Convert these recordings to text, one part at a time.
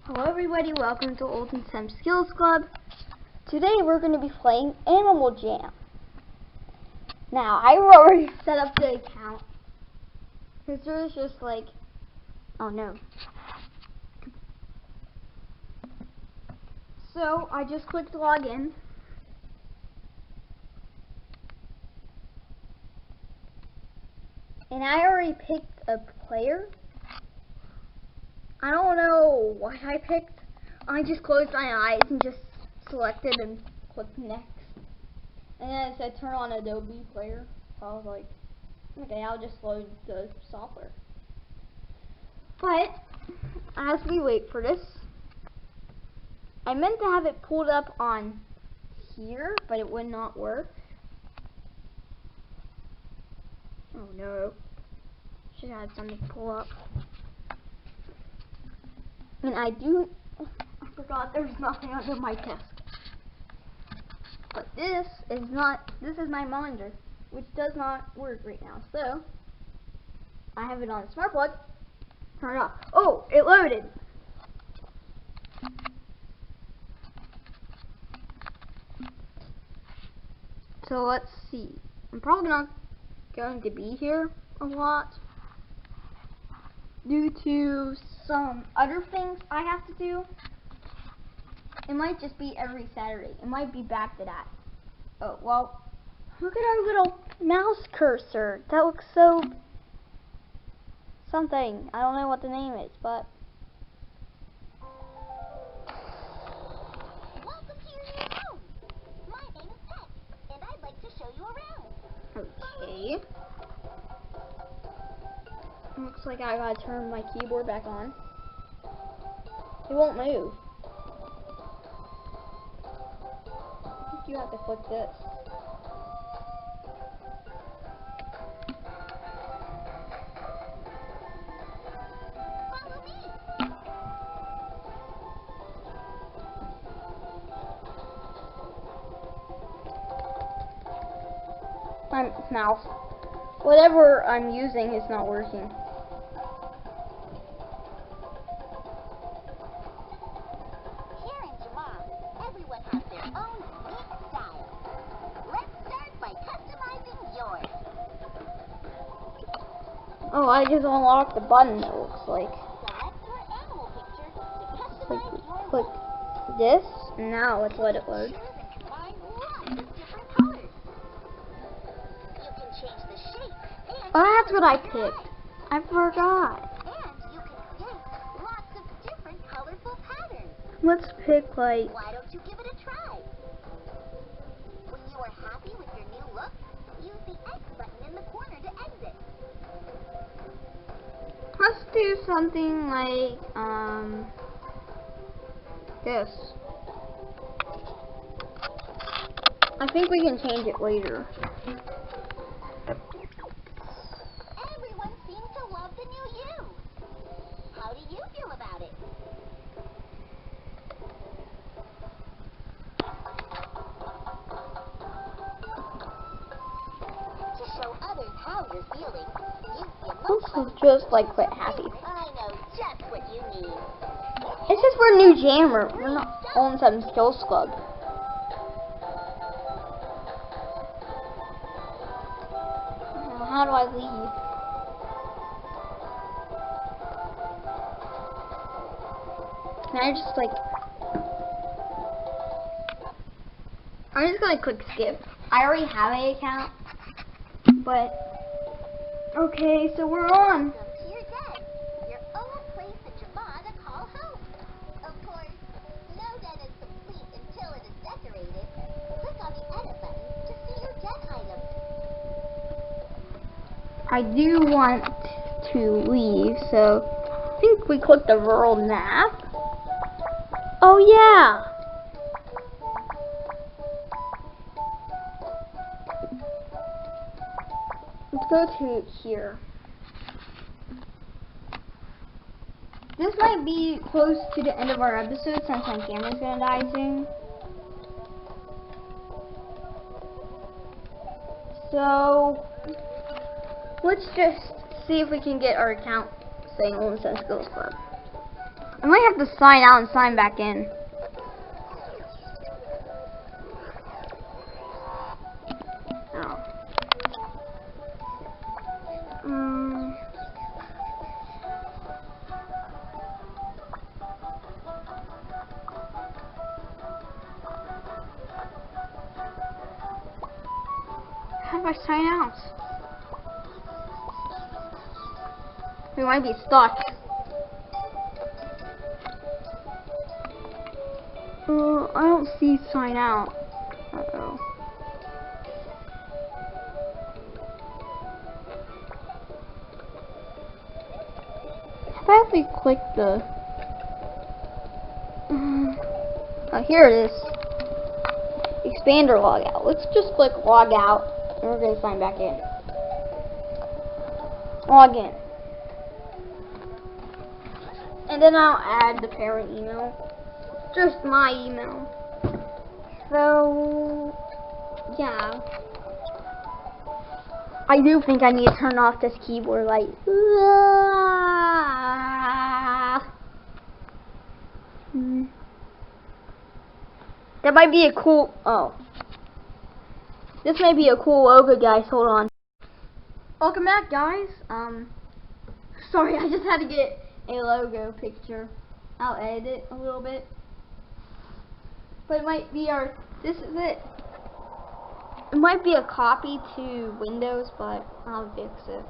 Hello everybody, welcome to Old and Sam Skills Club. Today we're going to be playing Animal Jam. Now, I already set up the account, because there's just like, oh no. So, I just clicked login. And I already picked a player. I don't know what I picked. I just closed my eyes and just selected and clicked next. And then it said turn on Adobe Player. So I was like, okay, I'll just load the software. But as we wait for this, I meant to have it pulled up on here, but it would not work. Oh no. Should have had something to pull up. And I forgot there's nothing under my desk. But this is my monitor, which does not work right now. So, I have it on a smart plug. Turn it off. Oh, it loaded. So let's see. I'm probably not going to be here a lot due to some other things I have to do. It might just be every Saturday. It might be back to that. Oh, well, look at our little mouse cursor. That looks so something. I don't know what the name is, but welcome to your new home. My name is Pet, and I'd like to show you around. okay. Looks like I gotta turn my keyboard back on. It won't move. I think you have to click this. Follow me. My mouse. Whatever I'm using is not working. Here in Japan, everyone has their own unique style. Let's start by customizing yours. Oh, I just unlocked the button, it looks like. Select your animal picture to customize your Click look. this, and now let's let it load. Choose and combine lots of different colors. You can change the shape and Oh, that's what I color of your picked. eyes. I forgot. And you can create lots of different colorful patterns. Let's pick like, Why don't you give it a try? When you are happy with your new look, use the X button in the corner to exit. let's do something like, this. I think we can change it later. Everyone seems to love the new you. How do you feel about it? To show others how you're feeling, use the emoji Also, button. just like quit happy. I know just what you need. It's just we're new jammer. We're not on some skills club. How do I leave? Can I just like? I'm just gonna click skip. I already have an account, but okay, so we're on. Welcome to your den, your own place that you want to call home. Of course, no den is complete until it is decorated. Click on the edit button to see your den items. I do want to leave, so I think we click the rural map. Oh yeah. Let's go to here. This might be close to the end of our episode since my camera's gonna die soon. So let's just see if we can get our account saying Old and Sam Skills Club. I might have to sign out and sign back in. Oh. How do I sign out? We might be stuck. I don't see sign out. Uh-oh. How about we click the... oh, here it is. Expand or log out. Let's just click log out, and we're going to sign back in. Log in. And then I'll add the parent email. Just my email. So, yeah. I do think I need to turn off this keyboard light. That might be a cool, this may be a cool logo, guys. Hold on. Welcome back, guys. Sorry, I just had to get a logo picture. I'll edit it a little bit. But it might be this is it. It might be a copy to Windows, but I'll fix it.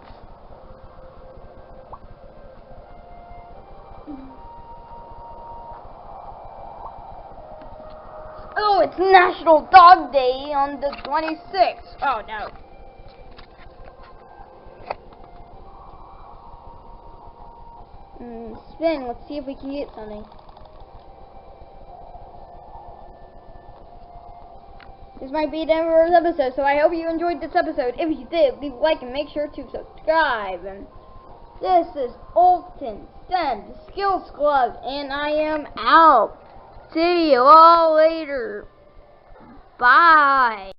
Oh, it's National Dog Day on the 26th. Oh, no. Spin. Let's see if we can get something. This might be the end of this episode, so I hope you enjoyed this episode. If you did, leave a like and make sure to subscribe. And this is Olton STEM Skills Club, and I am out. See you all later. Bye.